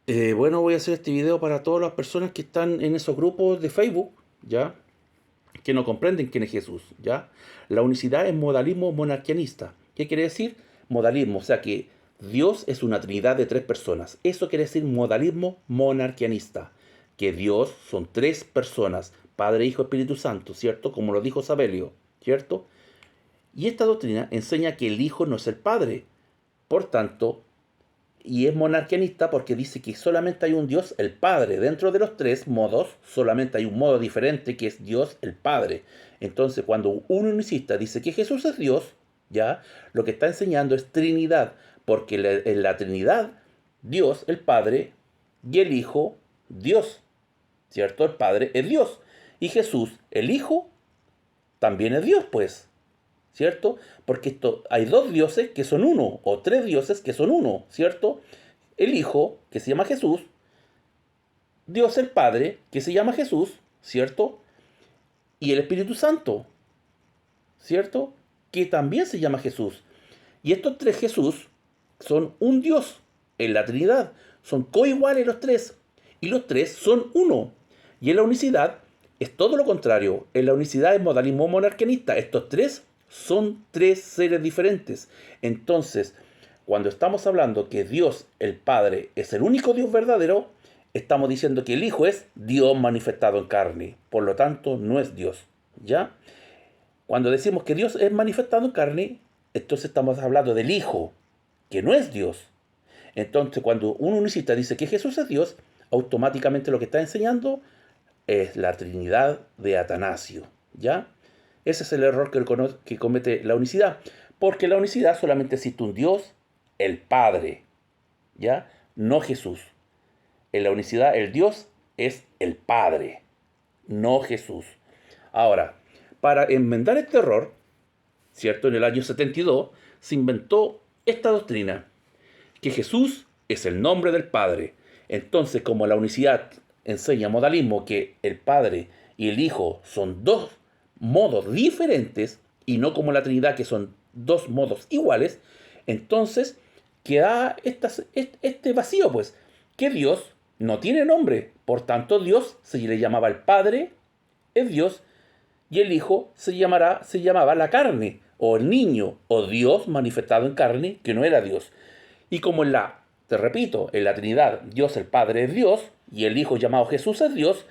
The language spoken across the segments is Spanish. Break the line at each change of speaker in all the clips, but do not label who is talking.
Bueno, voy a hacer este video para todas las personas que están en esos grupos de Facebook, ¿ya? Que no comprenden quién es Jesús, ¿ya? La unicidad es modalismo monarquianista. ¿Qué quiere decir? Modalismo, o sea que Dios es una trinidad de tres personas. Eso quiere decir modalismo monarquianista. Que Dios son tres personas, Padre, Hijo, Espíritu Santo, ¿cierto? Como lo dijo Sabelio, ¿cierto? Y esta doctrina enseña que el Hijo no es el Padre. Por tanto, y es monarquianista porque dice que solamente hay un Dios, el Padre. Dentro de los tres modos, solamente hay un modo diferente que es Dios, el Padre. Entonces, cuando un unicista dice que Jesús es Dios, ya, lo que está enseñando es Trinidad, porque en la Trinidad, Dios, el Padre, y el Hijo, Dios, ¿cierto? El Padre es Dios. Y Jesús, el Hijo, también es Dios, pues. ¿Cierto? Porque hay dos dioses que son uno, o tres dioses que son uno, ¿cierto? El Hijo, que se llama Jesús, Dios el Padre, que se llama Jesús, ¿cierto? Y el Espíritu Santo, ¿cierto? Que también se llama Jesús. Y estos tres Jesús son un Dios en la Trinidad, son coiguales los tres, y los tres son uno. Y en la unicidad es todo lo contrario, en la unicidad es modalismo monarquianista, estos tres son tres seres diferentes. Entonces, cuando estamos hablando que Dios, el Padre, es el único Dios verdadero, estamos diciendo que el Hijo es Dios manifestado en carne, por lo tanto no es Dios, ¿ya? Cuando decimos que Dios es manifestado en carne, entonces estamos hablando del Hijo, que no es Dios. Entonces, cuando un unicista dice que Jesús es Dios, automáticamente lo que está enseñando es la Trinidad de Atanasio, ¿ya? Ese es el error que comete la unicidad, porque en la unicidad solamente existe un Dios, el Padre, ¿ya? No Jesús. En la unicidad el Dios es el Padre, no Jesús. Ahora, para enmendar este error, ¿cierto? En el año 72 se inventó esta doctrina, que Jesús es el nombre del Padre. Entonces, como la unicidad enseña modalismo que el Padre y el Hijo son dos modos diferentes y no como la Trinidad que son dos modos iguales, entonces queda este vacío, pues, que Dios no tiene nombre. Por tanto, Dios se le llamaba el Padre, es Dios, y el Hijo se llamaba la carne, o el niño, o Dios manifestado en carne, que no era Dios. Y como te repito, en la Trinidad Dios el Padre es Dios, y el Hijo llamado Jesús es Dios,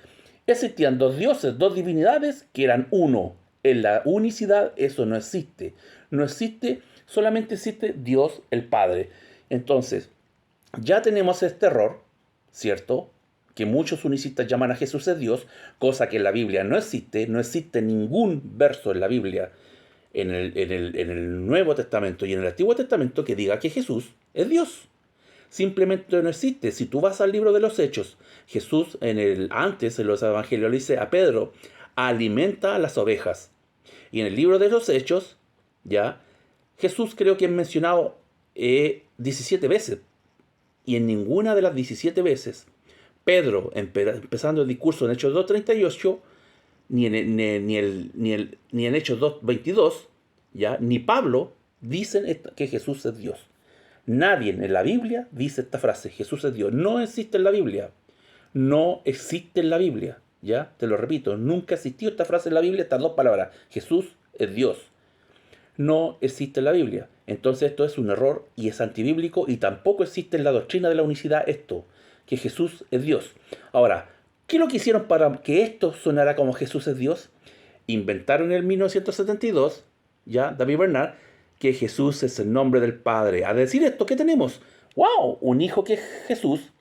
existían dos dioses, dos divinidades que eran uno. En la unicidad eso no existe. No existe, solamente existe Dios el Padre. Entonces, ya tenemos este error, ¿cierto? Que muchos unicistas llaman a Jesús es Dios, cosa que en la Biblia no existe, no existe ningún verso en la Biblia, en el Nuevo Testamento y en el Antiguo Testamento que diga que Jesús es Dios. Simplemente no existe. Si tú vas al libro de los Hechos, Jesús antes en los evangelios le dice a Pedro, alimenta a las ovejas. Y en el libro de los Hechos, ya, Jesús creo que es mencionado 17 veces. Y en ninguna de las 17 veces, Pedro, empezando el discurso en Hechos 2:38, ni en Hechos 2:22, ¿ya? Ni Pablo dicen que Jesús es Dios. Nadie en la Biblia dice esta frase, Jesús es Dios. No existe en la Biblia. No existe en la Biblia. ¿Ya? Te lo repito, nunca existió esta frase en la Biblia, estas dos palabras. Jesús es Dios. No existe en la Biblia. Entonces esto es un error y es antibíblico y tampoco existe en la doctrina de la unicidad esto, que Jesús es Dios. Ahora, ¿qué es lo que hicieron para que esto sonara como Jesús es Dios? Inventaron en el 1972, ya, David Bernard, que Jesús es el nombre del Padre. A decir esto, ¿qué tenemos? ¡Wow! Un hijo que es Jesús,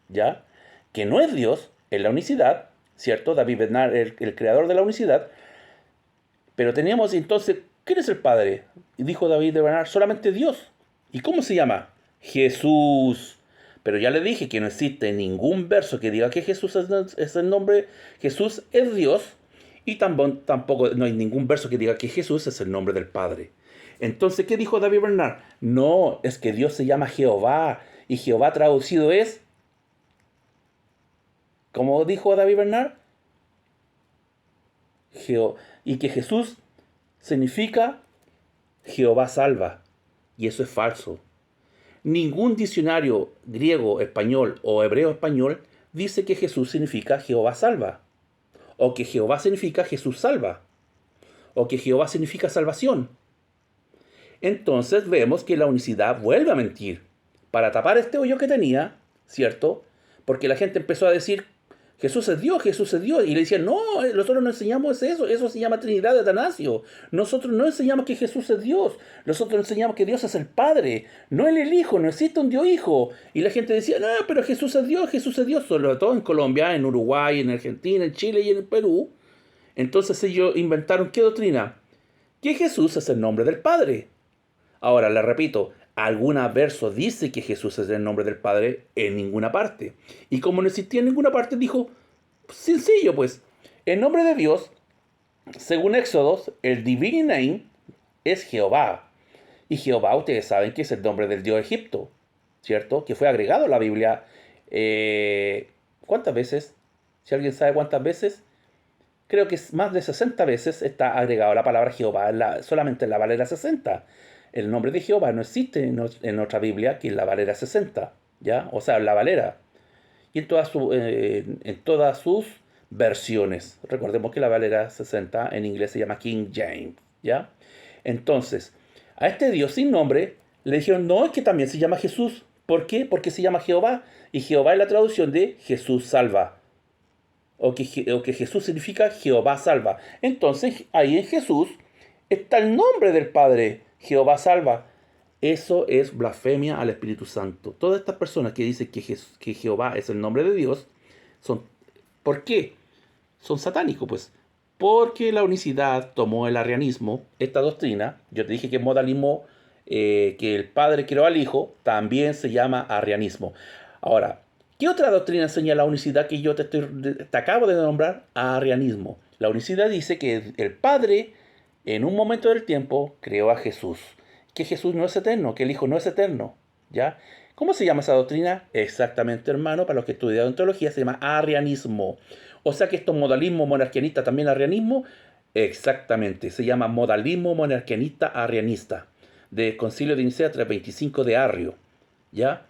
ya, que no es Dios, en la unicidad, ¿cierto? David Bernard, el creador de la unicidad, pero teníamos entonces, ¿quién es el Padre? Y dijo David de Bernard, solamente Dios. ¿Y cómo se llama? Jesús. Pero ya le dije que no existe ningún verso que diga que Jesús es el nombre, Jesús es Dios, y tampoco no hay ningún verso que diga que Jesús es el nombre del Padre. Entonces, ¿qué dijo David Bernard? No, es que Dios se llama Jehová, y Jehová traducido es, ¿cómo dijo David Bernard? Y que Jesús significa Jehová salva. Y eso es falso. Ningún diccionario griego, español o hebreo español dice que Jesús significa Jehová salva, o que Jehová significa Jesús salva, o que Jehová significa salvación. Entonces vemos que la unicidad vuelve a mentir para tapar este hoyo que tenía, ¿cierto? Porque la gente empezó a decir, Jesús es Dios, Jesús es Dios. Y le decían, no, nosotros no enseñamos eso se llama Trinidad de Atanasio. Nosotros no enseñamos que Jesús es Dios, nosotros enseñamos que Dios es el Padre, no el Hijo, no existe un Dios Hijo. Y la gente decía, no, pero Jesús es Dios, sobre todo en Colombia, en Uruguay, en Argentina, en Chile y en Perú. Entonces ellos inventaron, ¿qué doctrina? Que Jesús es el nombre del Padre. Ahora, le repito, algún verso dice que Jesús es el nombre del Padre en ninguna parte. Y como no existía en ninguna parte, dijo, sencillo pues, el nombre de Dios, según Éxodos, el divine name es Jehová. Y Jehová, ustedes saben que es el nombre del Dios de Egipto, ¿cierto? Que fue agregado a la Biblia. ¿Cuántas veces? Si alguien sabe cuántas veces, creo que es más de 60 veces está agregado la palabra Jehová, solamente en la Valera 60. El nombre de Jehová no existe en otra Biblia que en la Valera 60, ¿ya? O sea, en la Valera. Y en todas sus versiones. Recordemos que la Valera 60 en inglés se llama King James, ¿ya? Entonces, a este Dios sin nombre le dijeron, no, es que también se llama Jesús. ¿Por qué? Porque se llama Jehová. Y Jehová es la traducción de Jesús salva. O que Jesús significa Jehová salva. Entonces, ahí en Jesús está el nombre del Padre, Jehová salva. Eso es blasfemia al Espíritu Santo. Todas estas personas que dicen que Jehová es el nombre de Dios, ¿por qué? Son satánicos, pues. Porque la unicidad tomó el arrianismo, esta doctrina. Yo te dije que el modalismo, que el Padre creó al Hijo, también se llama arrianismo. Ahora, ¿qué otra doctrina enseña la unicidad que yo te acabo de nombrar? Arrianismo. La unicidad dice que el Padre, en un momento del tiempo, creó a Jesús. Que Jesús no es eterno, que el Hijo no es eterno. ¿Ya? ¿Cómo se llama esa doctrina? Exactamente, hermano, para los que estudian teología, se llama arrianismo. O sea que esto modalismo monarquianista, también arrianismo, exactamente, se llama modalismo monarquianista arrianista, del Concilio de Nicea 325 de Arrio. ¿Ya?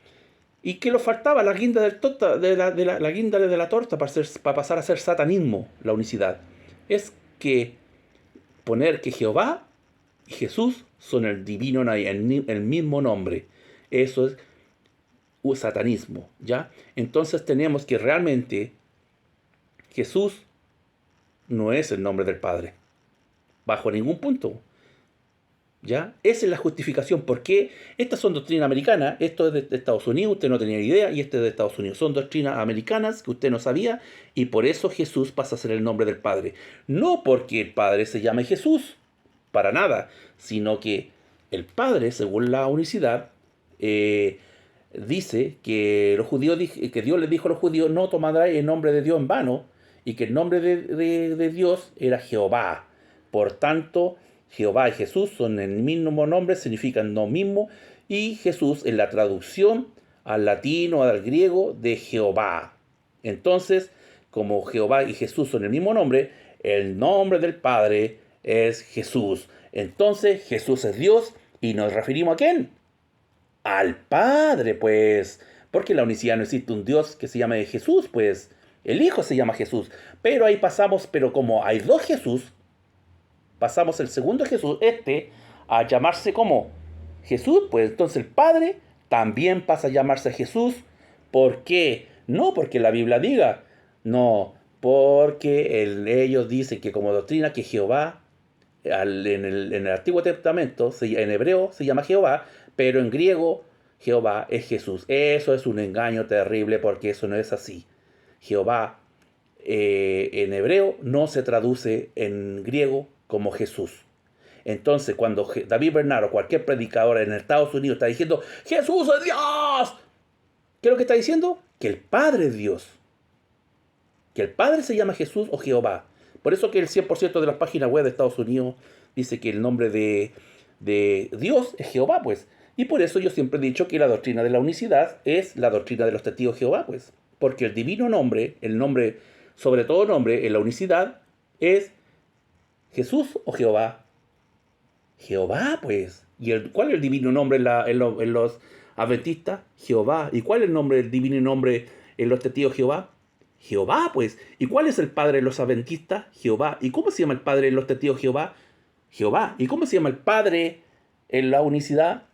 Y que lo faltaba la guinda la guinda de la torta para pasar a ser satanismo, la unicidad. Es que poner que Jehová y Jesús son el divino, el mismo nombre. Eso es un satanismo, ¿ya? Entonces tenemos que realmente Jesús no es el nombre del Padre, bajo ningún punto. ¿Ya? Esa es la justificación. ¿Por qué? Estas son doctrinas americanas. Esto es de Estados Unidos, usted no tenía idea, y este es de Estados Unidos. Son doctrinas americanas que usted no sabía, y por eso Jesús pasa a ser el nombre del Padre. No porque el Padre se llame Jesús, para nada, sino que el Padre, según la unicidad, dice que los judíos, que Dios les dijo a los judíos, no tomarán el nombre de Dios en vano, y que el nombre de Dios era Jehová. Por tanto, Jehová y Jesús son el mismo nombre, significan lo mismo, y Jesús es la traducción al latín o al griego de Jehová. Entonces, como Jehová y Jesús son el mismo nombre, el nombre del Padre es Jesús. Entonces, Jesús es Dios, y nos referimos ¿a quién? Al Padre, pues. Porque en la unicidad no existe un Dios que se llame Jesús, pues. El Hijo se llama Jesús. Pero ahí pasamos, pero como hay dos Jesús, pasamos el segundo Jesús, a llamarse como Jesús, pues entonces el Padre también pasa a llamarse Jesús. ¿Por qué? No porque la Biblia diga, no, porque ellos dicen que como doctrina que Jehová, en el Antiguo Testamento, en hebreo se llama Jehová, pero en griego Jehová es Jesús. Eso es un engaño terrible porque eso no es así. Jehová en hebreo no se traduce en griego como Jesús. Entonces, cuando David Bernard o cualquier predicador en Estados Unidos está diciendo ¡Jesús es Dios!, ¿qué es lo que está diciendo? Que el Padre es Dios. Que el Padre se llama Jesús o Jehová. Por eso que el 100% de las páginas web de Estados Unidos dice que el nombre de Dios es Jehová, pues. Y por eso yo siempre he dicho que la doctrina de la unicidad es la doctrina de los testigos de Jehová, pues. Porque el divino nombre, el nombre, sobre todo nombre, en la unicidad, es Jesús o Jehová. Jehová, pues. ¿Y cuál es el divino nombre en los Adventista, Jehová. ¿Y cuál es el nombre, el divino nombre en los testigos de Jehová? Jehová, pues. ¿Y cuál es el padre de los adventistas? Jehová. ¿Y cómo se llama el padre de los testigos de Jehová? Jehová. ¿Y cómo se llama el padre en la unicidad?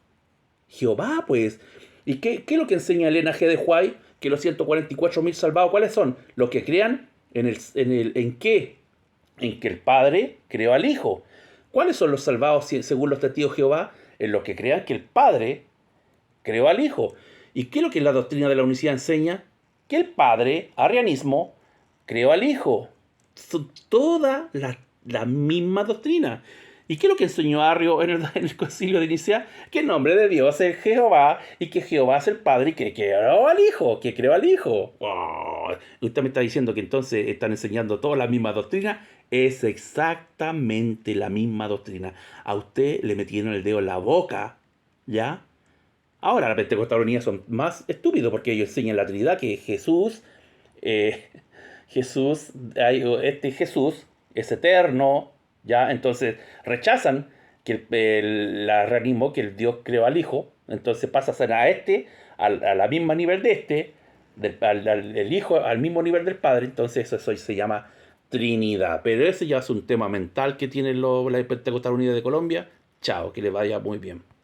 Jehová, pues. ¿Y qué es lo que enseña Elena G. de White? Que los 144.000 salvados, ¿cuáles son? Los que crean ¿en qué? En que el Padre creó al Hijo. ¿Cuáles son los salvados según los testigos de Jehová? En los que crean que el Padre creó al Hijo. ¿Y qué es lo que la doctrina de la unicidad enseña? Que el Padre, arrianismo, creó al Hijo. Son toda la misma doctrina. ¿Y qué es lo que enseñó Arrio en el concilio de Nicea? Que el nombre de Dios es Jehová y que Jehová es el Padre y que creó al Hijo, que creó al Hijo. Oh, usted me está diciendo que entonces están enseñando toda la misma doctrina. Es exactamente la misma doctrina. A usted le metieron el dedo en la boca, ¿ya? Ahora la Pentecostalonía son más estúpidos porque ellos enseñan la Trinidad, que Jesús, eh, este Jesús es eterno, ¿ya? Entonces rechazan que el arrianismo, que el Dios creó al Hijo, entonces pasa a ser a la misma nivel de el Hijo al mismo nivel del Padre, entonces eso se llama Trinidad. Pero ese ya es un tema mental que tiene la Pentecostal Unida de Colombia. Chao, que le vaya muy bien.